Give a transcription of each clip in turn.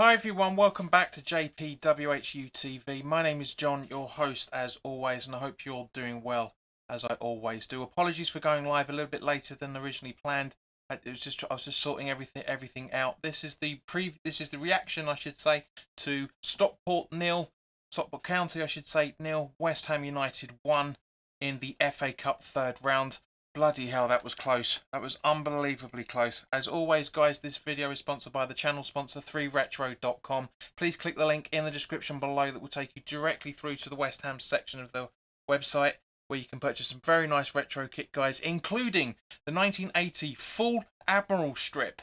Hi everyone, welcome back to JPWHU TV. My name is John, your host as always, and I hope you're doing well as I always do. Apologies for going live a little bit later than originally planned. I was just sorting everything out. This is the reaction, I should say, to Stockport County, I should say, nil, West Ham United 1 in the FA Cup third round. Bloody hell, that was close. That was unbelievably close. As always, guys, this video is sponsored by the channel sponsor 3retro.com. Please click the link in the description below that will take you directly through to the West Ham section of the website, where you can purchase some very nice retro kit, guys, including the 1980 full Admiral strip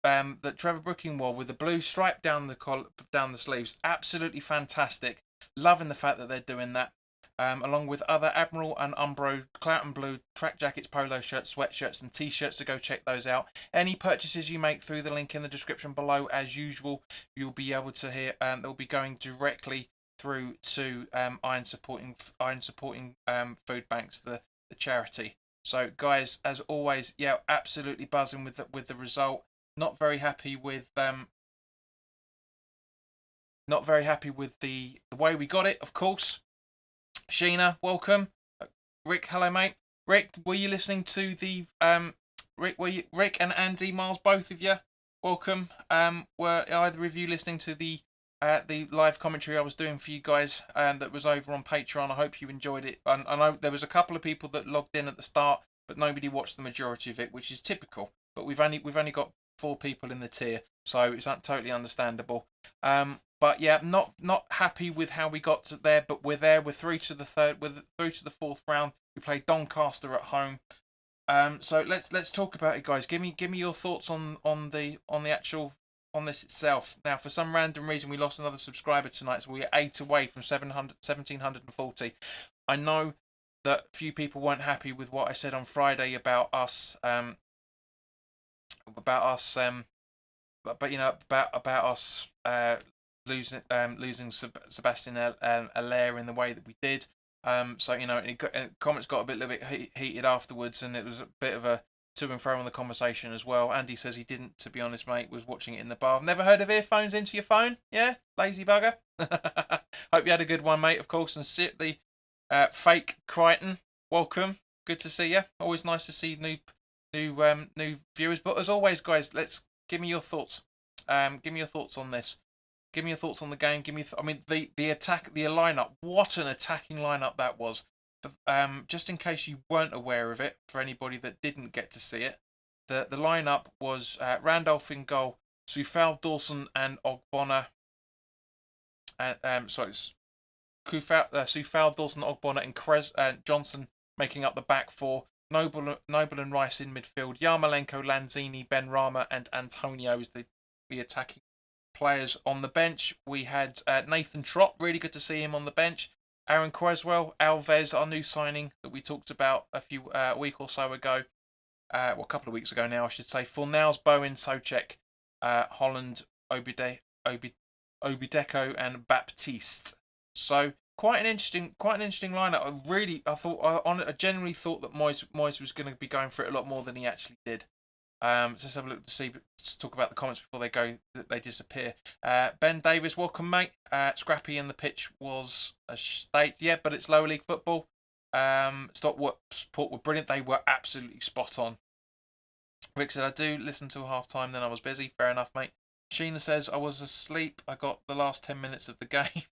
that Trevor Brooking wore with the blue stripe down the sleeves. Absolutely fantastic. Loving the fact that they're doing that. Along with other Admiral and Umbro Clout and Blue track jackets, polo shirts, sweatshirts and t-shirts, so go check those out. Any purchases you make through the link in the description below, as usual, you'll be able to hear they'll be going directly through to Iron Supporting Food Banks, the charity. So guys, as always, yeah, absolutely buzzing with the result. Not very happy with the way we got it, of course. Sheena, welcome. Rick, hello mate. Rick, were you listening to the Rick and Andy Miles, both of you? Welcome. Were either of you listening to the live commentary I was doing for you guys that was over on Patreon? I hope you enjoyed it. I know there was a couple of people that logged in at the start, but nobody watched the majority of it, which is typical. But we've only got 4 people in the tier, so it's totally understandable. But yeah, not happy with how we got to there, but we're there. We're through to the fourth round. We play Doncaster at home. So let's talk about it, guys. Give me your thoughts on this itself. Now, for some random reason, we lost another subscriber tonight, so we're 8 away from 1,740. I know that a few people weren't happy with what I said on Friday about us losing Sebastian Allaire in the way that we did. So comments got a little bit heated afterwards, and it was a bit of a to and fro in the conversation as well. Andy says he didn't, to be honest, mate. Was watching it in the bar. I've never heard of earphones into your phone. Yeah, lazy bugger. Hope you had a good one, mate. Of course, and sit the fake Crichton. Welcome. Good to see you. Always nice to see new viewers. But as always, guys, give me your thoughts. Give me your thoughts on this. Give me your thoughts on the game. The attack, the lineup. What an attacking lineup that was. Just in case you weren't aware of it, for anybody that didn't get to see it, the lineup was Randolph in goal, Soufal, Dawson, and Ogbonna. Soufal, Dawson, Ogbonna, and Johnson making up the back four. Noble and Rice in midfield. Yarmolenko, Lanzini, Benrahma, and Antonio is the attacking players. On the bench, we had Nathan Trott. Really good to see him on the bench. Aaron Creswell, Alves, our new signing that we talked about a week or so ago. A couple of weeks ago now, I should say. Fornals, Bowen, Soucek, Holland, Obideco, and Baptiste. So quite an interesting lineup. I genuinely thought that Moyes was going to be going for it a lot more than he actually did. Let's have a look to talk about the comments before they disappear. Ben Davis, welcome mate. Scrappy in the pitch was a state, yeah, but it's lower league football. Stockport were brilliant. They were absolutely spot on. Rick said, I do listen till half time, then I was busy. Fair enough, mate. Sheena says, I was asleep. I got the last 10 minutes of the game.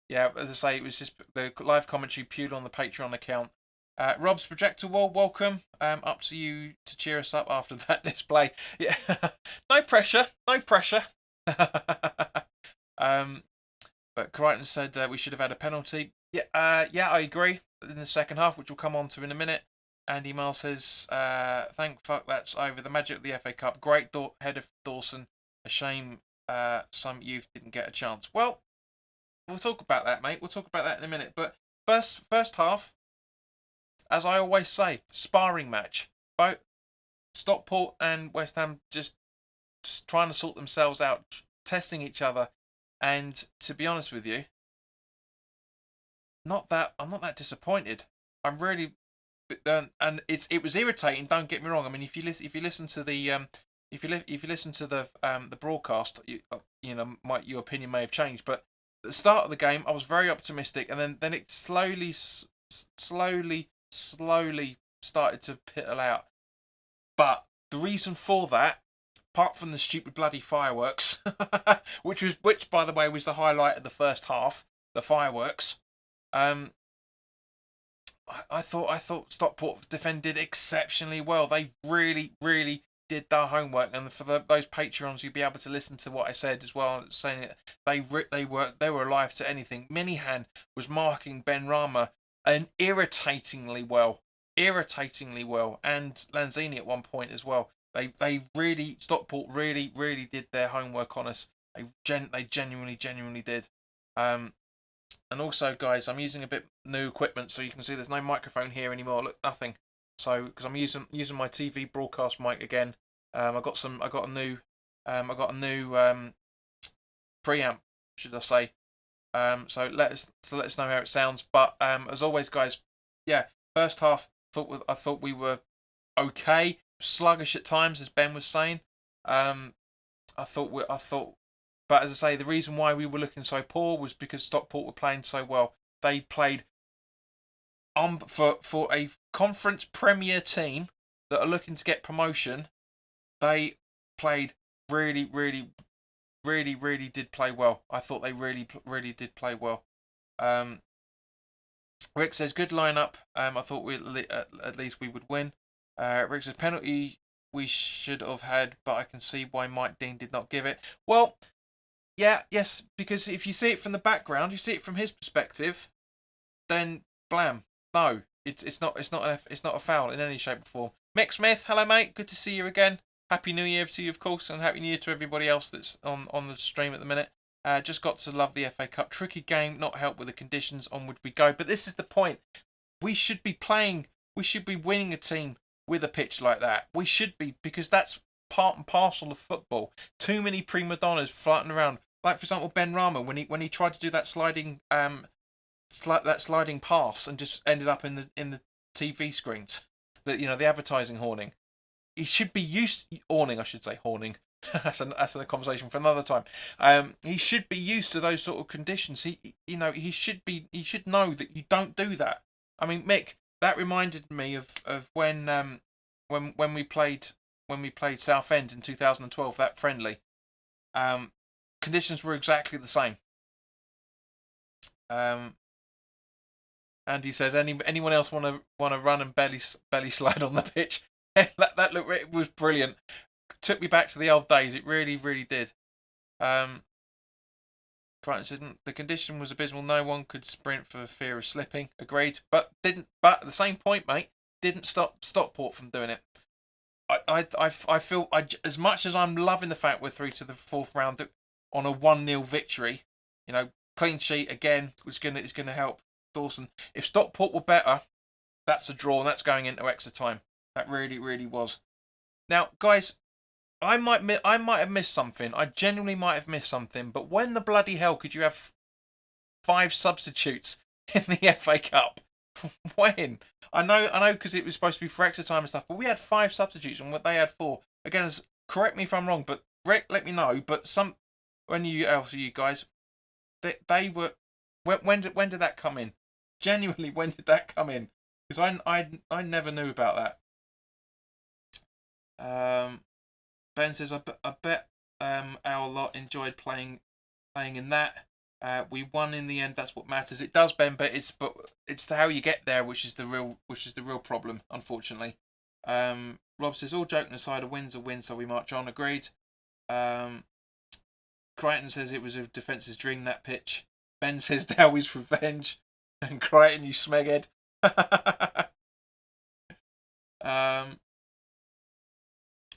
Yeah, as I say, it was just the live commentary purely on the Patreon account. Rob's Projector Wall, welcome. Up to you to cheer us up after that display. Yeah, no pressure. But Crichton said we should have had a penalty. Yeah, I agree. In the second half, which we'll come on to in a minute. Andy Miles says, thank fuck that's over. The magic of the FA Cup. Great head of Dawson. A shame some youth didn't get a chance. Well, we'll talk about that, mate. We'll talk about that in a minute. But first half, as I always say, sparring match. Both Stockport and West Ham just trying to sort themselves out, testing each other. And to be honest with you, I'm not that disappointed. I'm really, and it was irritating. Don't get me wrong. I mean, if you listen to the if you listen to the broadcast, your opinion may have changed. But at the start of the game, I was very optimistic, and then it slowly started to piddle out. But the reason for that, apart from the stupid bloody fireworks, which by the way was the highlight of the first half, the fireworks. I thought Stockport defended exceptionally well. They really did their homework, and for those Patreons, you'll be able to listen to what I said as well, saying it. They were alive to anything. Minihan was marking Ben Rama and irritatingly well, and Lanzini at one point as well. Stockport really did their homework on us. They genuinely did. And also, guys, I'm using a bit new equipment, so you can see there's no microphone here anymore. Look, nothing. So because I'm using my TV broadcast mic again. I got a new preamp, should I say? So let us know how it sounds. But as always, guys, yeah, first half I thought we were okay, sluggish at times, as Ben was saying. I thought. But as I say, the reason why we were looking so poor was because Stockport were playing so well. They played for a conference premier team that are looking to get promotion. They played really did play well. I thought they really did play well. Rick says good lineup. I thought at least we would win. Rick says penalty we should have had, but I can see why Mike Dean did not give it. Well. Yeah, yes, because if you see it from the background, you see it from his perspective, then blam, no, it's not a foul in any shape or form. Mick Smith, hello mate, good to see you again. Happy New Year to you, of course, and Happy New Year to everybody else that's on the stream at the minute. Just got to love the FA Cup. Tricky game, not helped with the conditions. Onward we go. But this is the point. We should be winning a team with a pitch like that. We should be, because that's part and parcel of football. Too many prima donnas floating around. Like for example, Ben Rama when he tried to do that sliding pass and just ended up in the TV screens. The advertising horning. He should be used horning. that's a conversation for another time. He should be used to those sort of conditions. He should know that you don't do that. I mean, Mick, that reminded me of when we played Southend in 2012, that friendly. Conditions were exactly the same. And he says, anyone else want to run and belly slide on the pitch? that looked, it was brilliant. Took me back to the old days. It really did. Crichton said the condition was abysmal. No one could sprint for fear of slipping. Agreed, but at the same point, mate, didn't stop Stockport from doing it. I feel as much as I'm loving the fact we're through to the fourth round on a 1-0 victory, clean sheet again is going to help Dawson. If Stockport were better, that's a draw and that's going into extra time. That really was. Now, guys, I might have missed something. I genuinely might have missed something. But when the bloody hell could you have 5 substitutes in the FA Cup? When? I know, because it was supposed to be for extra time and stuff. But we had 5 substitutes and what they had 4. Again, correct me if I'm wrong, but Rick, let me know. But you guys, they were. When did that come in? Genuinely, when did that come in? Because I never knew about that. Ben says I bet our lot enjoyed playing in that. We won in the end. That's what matters. It does, Ben, but it's how you get there, which is the real problem, unfortunately. Rob says all joking aside, a win's a win, so we march on. Agreed. Crichton says it was a defence's dream, that pitch. Ben says Dowie's revenge, and Crichton, you smeghead.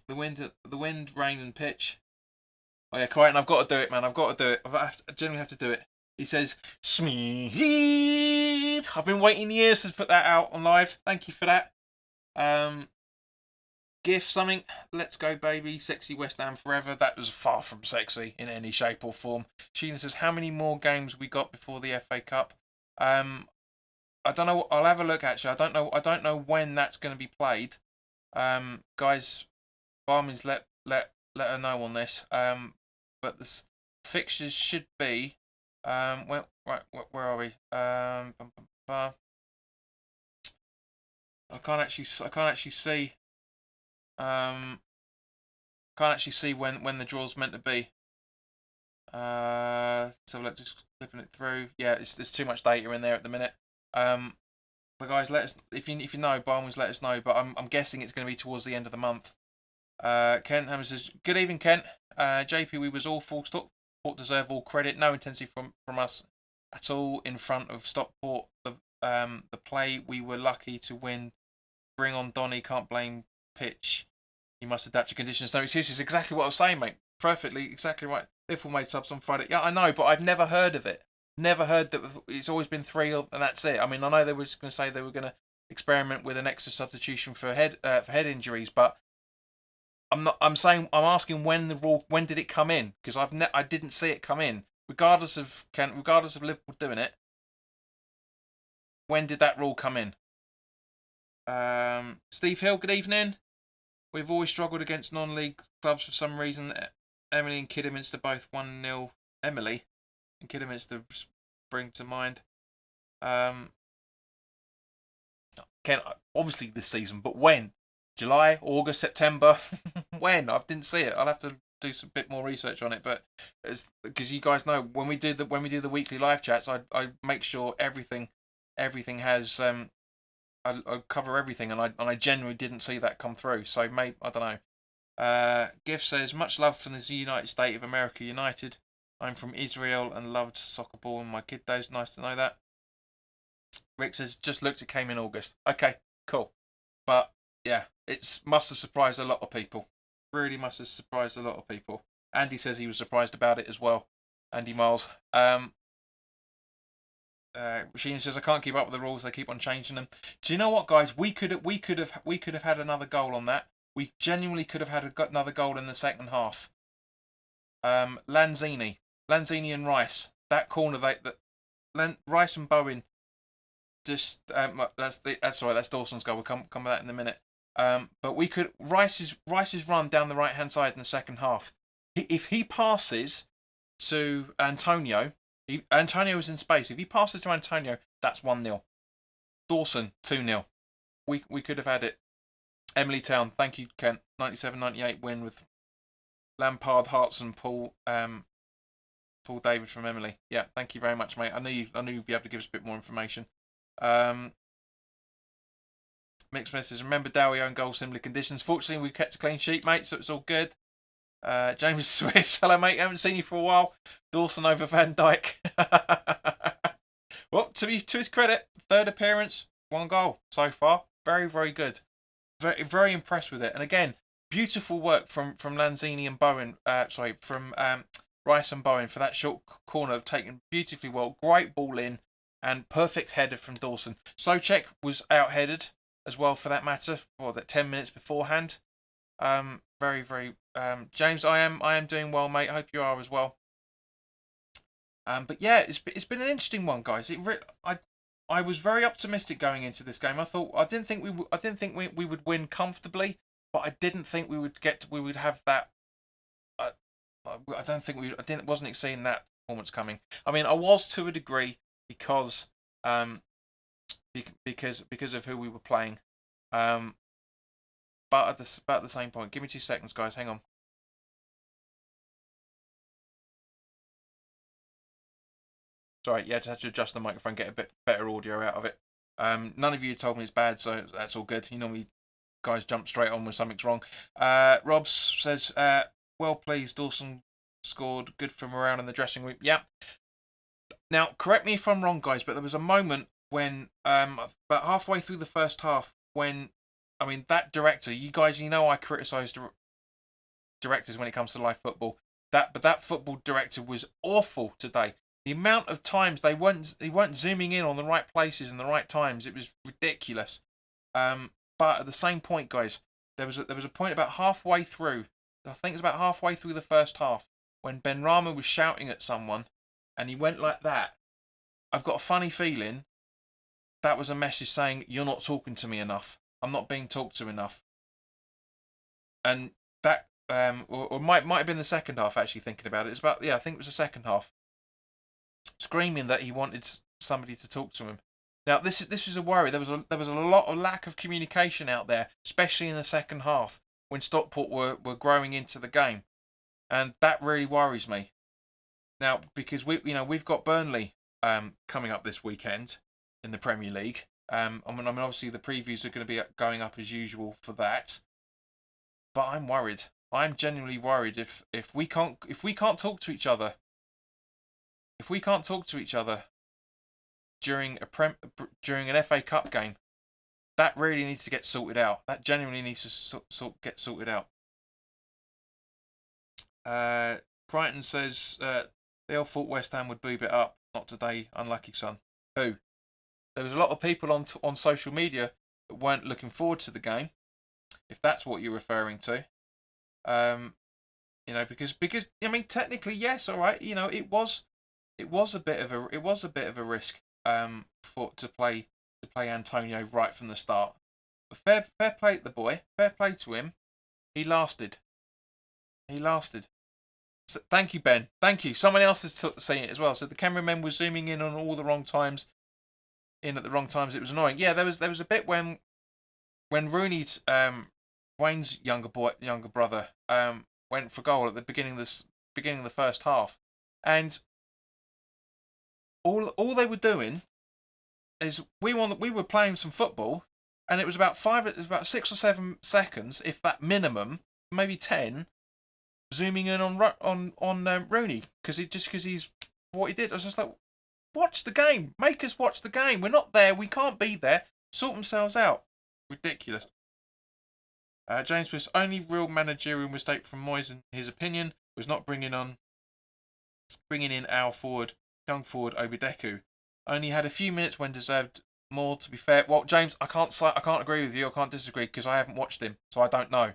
The wind, rain, and pitch. Oh yeah, Crichton, I've got to do it, man. I've got to do it. I genuinely have to do it. He says, Smeed. I've been waiting years to put that out on live. Thank you for that. GIF something. Let's go, baby. Sexy West Ham forever. That was far from sexy in any shape or form. Sheena says, how many more games we got before the FA Cup? I don't know. I'll have a look, actually. I don't know when that's going to be played. Guys, by all means, let let her know on this. But the fixtures should be. Where are we? I can't actually see. Can't actually see when the draw's meant to be. So let's just flipping it through. Yeah, there's too much data in there at the minute. But guys, let us if you know, by all means let us know. But I'm guessing it's going to be towards the end of the month. Kent Hammer says, "Good evening, Kent. JP, we was awful. Stockport deserve all credit. No intensity from us at all in front of Stockport. The play we were lucky to win. Bring on Donny. Can't blame pitch. You must adapt to conditions. No excuses. Exactly what I was saying, mate. Perfectly, exactly right. Liverpool made subs on Friday. Yeah, I know, but I've never heard of it. Never heard that. It's always been 3 and that's it. I mean, I know they were going to say they were going to experiment with an extra substitution for head injuries, but I'm asking when did it come in? Because I didn't see it come in. Regardless of Liverpool doing it, when did that rule come in? Steve Hill, good evening. We've always struggled against non-league clubs for some reason. Emily and Kidderminster both 1-0. Emily and Kidderminster spring to mind. Ken, obviously this season, but when? July, August, September? When? I didn't see it. I'll have to do some bit more research on it. But because you guys know when we do the weekly live chats, I make sure everything has I cover everything, and I genuinely didn't see that come through. So maybe I don't know. Gift says, much love from the United States of America, United. I'm from Israel and loved soccer ball in my kid days. Nice to know that. Rick says, just looked, it came in August. Okay, cool. But yeah, it must have surprised a lot of people. Really must have surprised a lot of people. Andy says he was surprised about it as well. Andy Miles. Rasheen says, I can't keep up with the rules. They keep on changing them. Do you know what, guys? We could have had another goal on that. We genuinely could have had another goal in the second half. Lanzini and Rice. That corner, Rice and Bowen. Just that's Dawson's goal. We'll come to that in a minute. But we could Rice's run down the right hand side in the second half. If he passes to Antonio. Antonio was in space. If he passes to Antonio, that's 1-0. Dawson, 2-0. We could have had it. Emily Town, thank you, Kent. 97-98 win with Lampard, Hartson, Paul David from Emily. Yeah, thank you very much, mate. I knew you'd be able to give us a bit more information. Mixed messages. Remember Dowie own goal, similar conditions. Fortunately, we kept a clean sheet, mate, so it's all good. James Swift, hello mate, haven't seen you for a while. Dawson over Van Dijk. Well, to his credit, 3rd appearance, 1 goal so far. Very, very good. Very, very impressed with it. And again, beautiful work from Lanzini and Bowen. From Rice and Bowen for that short corner, taken beautifully well. Great ball in and perfect header from Dawson. Souček was out-headed as well for that matter, for that 10 minutes beforehand. Very, very. James, I am doing well, mate. I hope you are as well. But yeah, it's been an interesting one, guys. I was very optimistic going into this game. I didn't think we would win comfortably, but I didn't think we would have that. I wasn't seeing that performance coming. I mean, I was to a degree because of who we were playing. But at the same point, give me 2 seconds, guys. Hang on. Sorry, yeah, just had to adjust the microphone, get a bit better audio out of it. None of you told me it's bad, so that's all good. You normally guys jump straight on when something's wrong. Rob says, well pleased, Dawson scored, good for morale in the dressing room. Yeah. Now, correct me if I'm wrong, guys, but there was a moment when, about halfway through the first half, when, I mean, that director, you guys, I criticise directors when it comes to live football. But that football director was awful today. The amount of times they weren't zooming in on the right places and the right times, it was ridiculous. But at the same point, guys, there was a point about halfway through. I think it was about halfway through the first half when Benrahma was shouting at someone, and he went like that. I've got a funny feeling that was a message saying, "You're not talking to me enough. I'm not being talked to enough." And that or might have been the second half. Actually, thinking about it, it's about I think it was the second half. Screaming that he wanted somebody to talk to him. Now this was a worry. There was a lot of lack of communication out there, especially in the second half when Stockport were growing into the game, and that really worries me. Now because we've got Burnley coming up this weekend in the Premier League. I mean obviously the previews are going to be going up as usual for that, but I'm worried. I'm genuinely worried if we can't talk to each other. If we can't talk to each other during an FA Cup game, that really needs to get sorted out. That genuinely needs to get sorted out. Crichton says they all thought West Ham would boob it up. Not today, unlucky son. Who? There was a lot of people on social media that weren't looking forward to the game, if that's what you're referring to. Because I mean technically yes, all right. It was a bit of a risk to play Antonio right from the start. But fair play to the boy. Fair play to him. He lasted. So, thank you, Ben. Thank you. Someone else is saying it as well. So the cameramen were zooming in on all the wrong times. In at the wrong times, it was annoying. Yeah, there was a bit when Rooney, Wayne's younger brother, went for goal at the beginning of the first half, and all they were doing is we were playing some football, and it was about 6 or 7 seconds, if that minimum, maybe 10, zooming in on Rooney because he's what he did. I was just like, watch the game, make us watch the game. We're not there, we can't be there. Sort themselves out. Ridiculous. James was only real managerial mistake from Moyes, in his opinion, was not bringing in our young forward Obideku. Only had a few minutes when deserved more. To be fair, well, James, I can't agree with you. I can't disagree because I haven't watched him, so I don't know.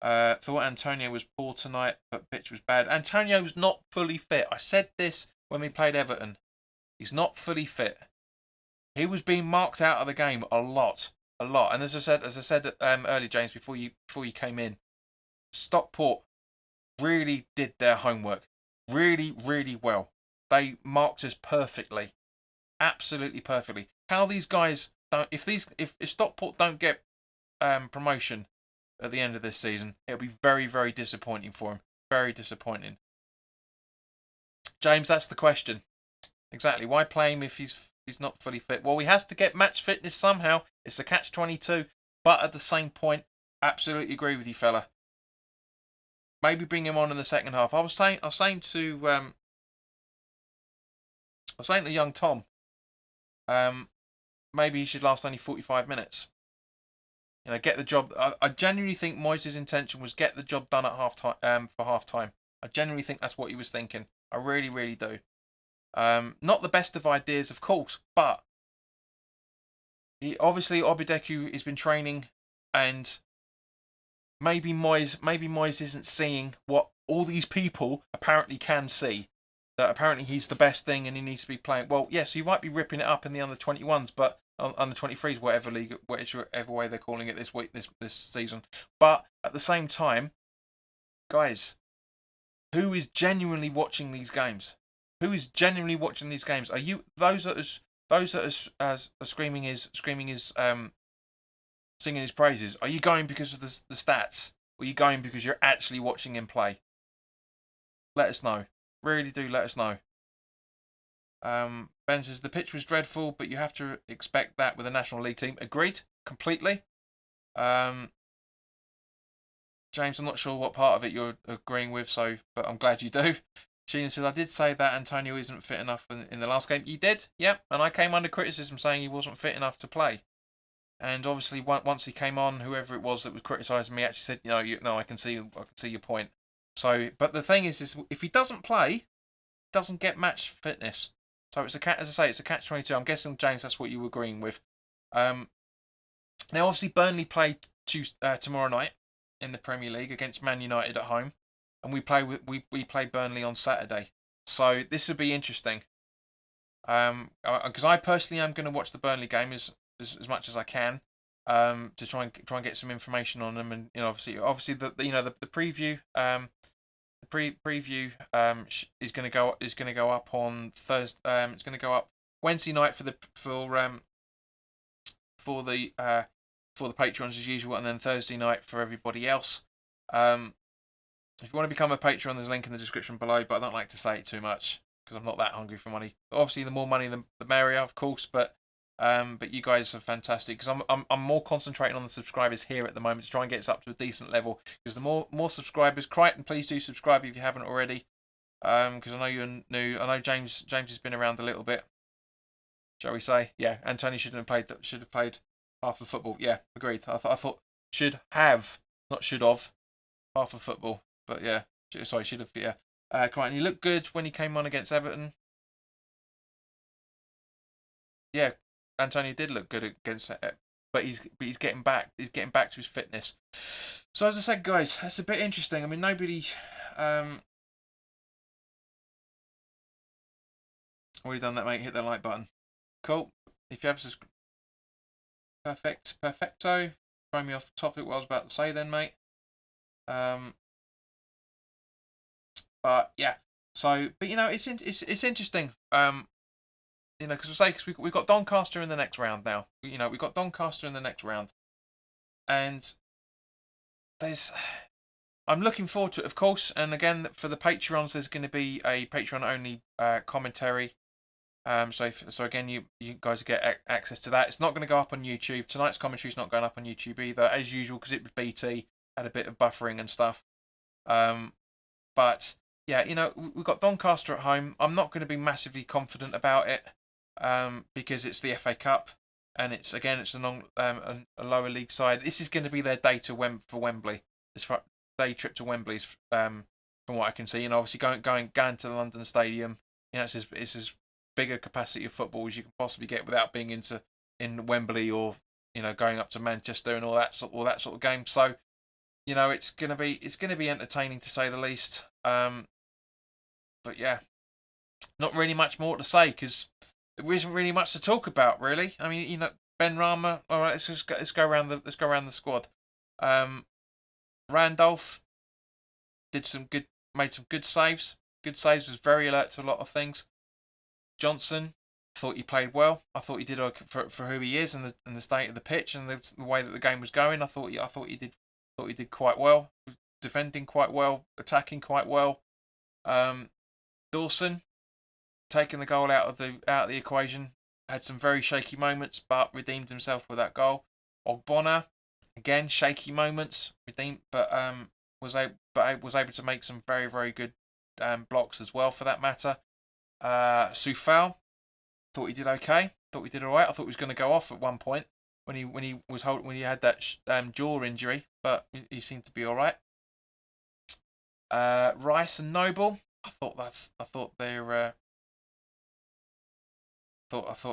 Thought Antonio was poor tonight, but pitch was bad. Antonio's not fully fit. I said this when we played Everton. He's not fully fit. He was being marked out of the game a lot. And as I said earlier, James, before you came in, Stockport really did their homework, really, really well. They marked us perfectly, absolutely perfectly. How these guys don't, if Stockport don't get promotion at the end of this season, it'll be very, very disappointing for him. Very disappointing. James, that's the question. Exactly. Why play him if he's not fully fit? Well, he has to get match fitness somehow. It's a catch-22. But at the same point, absolutely agree with you, fella. Maybe bring him on in the second half. I was saying to young Tom, maybe he should last only 45 minutes. Get the job. I genuinely think Moyes' intention was get the job done at half-time, for half-time. I genuinely think that's what he was thinking. I really, really do. Not the best of ideas, of course, but obviously Obideku has been training, and maybe Moyes isn't seeing what all these people apparently can see. That apparently he's the best thing and he needs to be playing. Well, yes, he might be ripping it up in the under-21s, but under-23s, whatever league, whichever way they're calling it this season. But at the same time, guys, who is genuinely watching these games? Who is genuinely watching these games? Are you those that are screaming his singing his praises? Are you going because of the stats? Or are you going because you're actually watching him play? Let us know. Really do let us know. Ben says the pitch was dreadful, but you have to expect that with a National League team. Agreed, completely. James, I'm not sure what part of it you're agreeing with, but I'm glad you do. Sheena says, I did say that Antonio isn't fit enough in the last game. You did? Yep. And I came under criticism saying he wasn't fit enough to play. And obviously, once he came on, whoever it was that was criticising me actually said, I can see your point. So, but the thing is if he doesn't play, he doesn't get match fitness. So it's it's a catch-22. I'm guessing, James, that's what you were agreeing with. Now, obviously, Burnley play tomorrow night in the Premier League against Man United at home. And we play Burnley on Saturday, so this would be interesting. Because I personally am going to watch the Burnley game as much as I can. to try and get some information on them, and obviously the preview preview is going to go up on Thursday. It's going to go up Wednesday night for the patrons as usual, and then Thursday night for everybody else. If you want to become a patron, there's a link in the description below, but I don't like to say it too much because I'm not that hungry for money. Obviously, the more money, the merrier, of course. But you guys are fantastic because I'm more concentrating on the subscribers here at the moment to try and get us up to a decent level. Because the more subscribers, Crichton, please do subscribe if you haven't already. Because I know you're new. I know James has been around a little bit. Shall we say? Yeah, Antonio should have played half of football. Yeah, agreed. I thought should have, not should have, half of football. But yeah, sorry, should have. Yeah, Crichton, he looked good when he came on against Everton. Yeah, Antonio did look good against that, but he's getting back. He's getting back to his fitness. So as I said, guys, that's a bit interesting. I mean, nobody already done that, mate. Hit the like button. Cool. If you have perfecto. Throw me off topic. What I was about to say, then, mate. But yeah. So, but it's interesting. Because we've got Doncaster in the next round now. We've got Doncaster in the next round, and I'm looking forward to it, of course. And again, for the Patreons, there's going to be a Patreon-only commentary. So again, you guys get access to that. It's not going to go up on YouTube. Tonight's commentary is not going up on YouTube either, as usual, because it was BT, had a bit of buffering and stuff. But yeah, we've got Doncaster at home. I'm not going to be massively confident about it. Because it's the FA Cup, and it's a lower league side. This is going to be their day for Wembley. This day trip to Wembley, from what I can see, and obviously going to the London Stadium. It's as big a capacity of football as you can possibly get without being in Wembley or going up to Manchester and all that sort of game. So it's gonna be entertaining to say the least. But yeah, not really much more to say because there isn't really much to talk about, really. I mean, Ben Rama. All right, let's go around the squad. Randolph made some good saves. Good saves. Was very alert to a lot of things. Johnson, thought he played well. I thought he did for who he is and the state of the pitch and the way that the game was going. I thought he did quite well, defending quite well, attacking quite well. Dawson, taking the goal out of the equation, had some very shaky moments, but redeemed himself with that goal. Ogbonna, again shaky moments, but was able to make some very, very good blocks as well, for that matter. Soufal, thought he did okay. Thought he did all right. I thought he was going to go off at one point when he had that jaw injury, but he seemed to be all right. Rice and Noble, I thought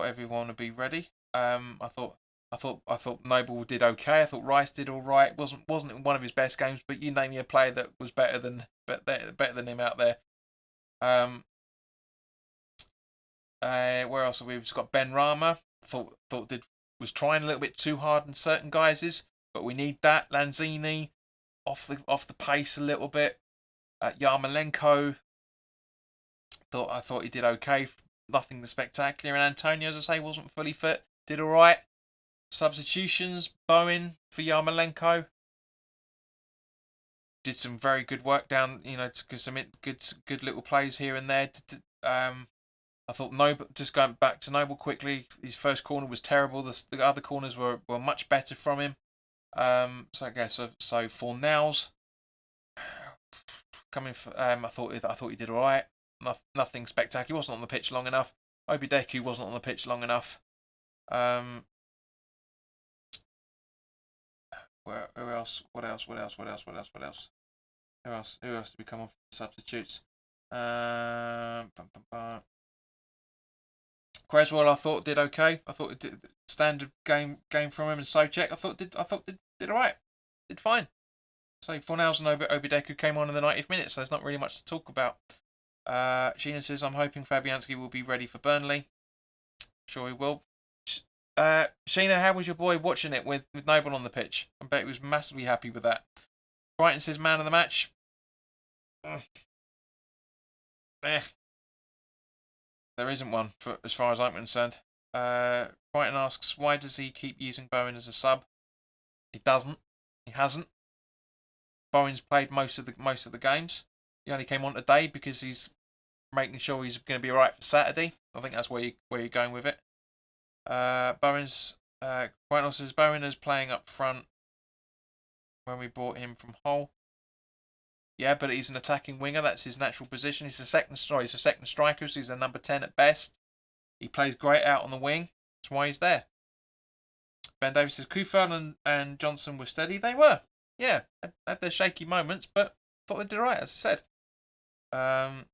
everyone would be ready. I thought Noble did okay. I thought Rice did all right. Wasn't one of his best games, but you name me a player that was better than him out there. Where else have we? We've got Ben Rama. Was trying a little bit too hard on certain guys, but we need that. Lanzini off the pace a little bit. Yarmolenko, I thought he did okay. Nothing spectacular. And Antonio, as I say, wasn't fully fit. Did all right. Substitutions: Bowen for Yarmolenko. Did some very good work down. To some good little plays here and there. I thought Noble, just going back to Noble quickly, his first corner was terrible. The other corners were much better from him. So I guess so for Nels coming. I thought he did all right. Nothing spectacular. He wasn't on the pitch long enough. Obideku wasn't on the pitch long enough. Who else? What else? Who else did we come on for substitutes? Creswell, I thought did okay. I thought it did standard game from him, and Socek I thought did all right. Did fine. So Fornals and Obideku came on in the 90th minute, so there's not really much to talk about. Sheena says, I'm hoping Fabianski will be ready for Burnley. Sure he will. Sheena, how was your boy watching it with Noble on the pitch? I bet he was massively happy with that. Brighton says man of the match. Eh. There isn't one, for as far as I'm concerned. Brighton asks, why does he keep using Bowen as a sub? He doesn't. He hasn't. Bowen's played most of the games. He only came on today because he's making sure he's going to be alright for Saturday. I think that's where you're going with it. Bowen's Brighton says Bowen is playing up front when we bought him from Hull. Yeah, but he's an attacking winger. That's his natural position. He's a second striker. He's a second striker, so he's a number 10 at best. He plays great out on the wing. That's why he's there. Ben Davis says Kufel and Johnson were steady. They were. Yeah, had their shaky moments, but thought they did right, as I said.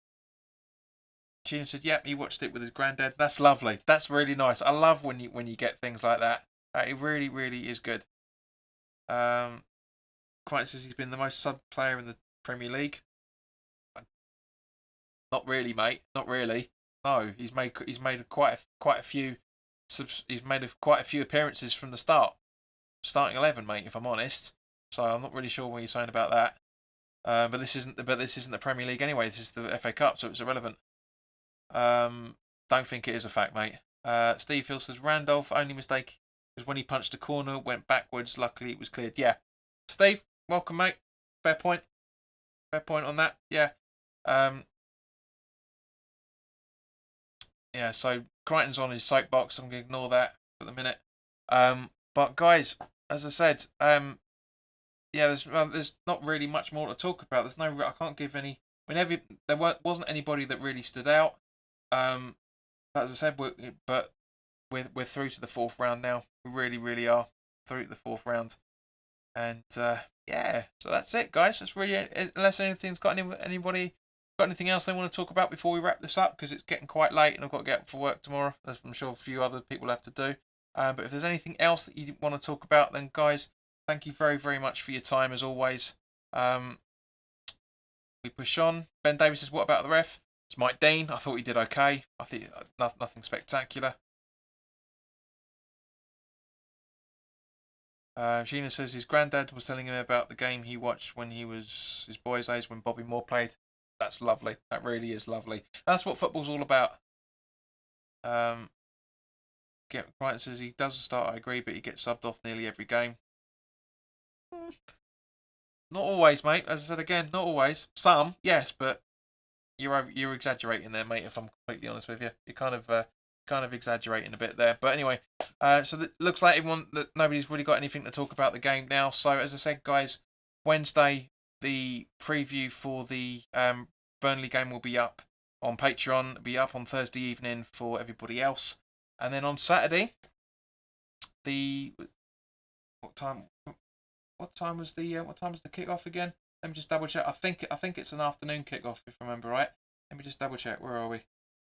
Gene said, "Yep, he watched it with his granddad." That's lovely. That's really nice. I love when you get things like that. It really, really is good. Quite says he's been the most sub player in the Premier League. Not really, mate. Not really. No, he's made quite a few. He's made quite a few appearances from the start, starting 11, mate. If I'm honest, so I'm not really sure what you're saying about that. But this isn't the Premier League anyway. This is the FA Cup, so it's irrelevant. Don't think it is a fact, mate. Steve Hill says Randolph only mistake was when he punched a corner, went backwards. Luckily, it was cleared. Yeah, Steve, welcome, mate. Fair point. Fair point on that. Yeah. Yeah. So Crichton's on his soapbox. I'm going to ignore that for the minute. But guys, as I said, yeah, there's not really much more to talk about. I can't give any. There wasn't anybody that really stood out. As I said, we're through to the fourth round now. We really, really are through to the fourth round, and yeah, so that's it, guys. That's really, unless anything's got anybody got anything else they want to talk about before we wrap this up, because it's getting quite late and I've got to get up for work tomorrow, as I'm sure a few other people have to do. But if there's anything else that you want to talk about, then guys, thank you very, very much for your time as always. We push on. Ben Davis says, what about the ref? It's Mike Dean. I thought he did okay. I think nothing spectacular. Sheena says his granddad was telling him about the game he watched when he was his boy's age, when Bobby Moore played. That's lovely. That really is lovely. That's what football's all about. Brighton says he does start, I agree, but he gets subbed off nearly every game. Not always, mate. As I said again, not always. Some, yes, but you're exaggerating there, mate. If I'm completely honest with you, you're kind of exaggerating a bit there. But anyway, so it looks like nobody's really got anything to talk about the game now. So as I said, guys, Wednesday the preview for the Burnley game will be up on Patreon. It'll be up on Thursday evening for everybody else, and then on Saturday, what time was the kickoff again? Let me just double check. I think it's an afternoon kickoff, if I remember right. Let me just double check. Where are we?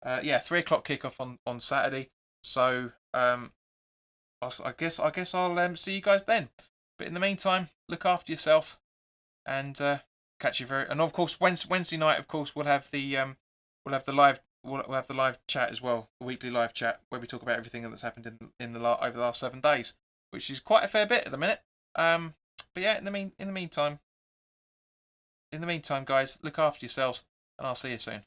Yeah, 3 o'clock kickoff on Saturday. So I guess I'll see you guys then. But in the meantime, look after yourself, and catch you and of course Wednesday night. Of course, we'll have the live chat as well, the weekly live chat where we talk about everything that's happened over the last 7 days, which is quite a fair bit at the minute. But yeah, in the meantime, guys, look after yourselves, and I'll see you soon.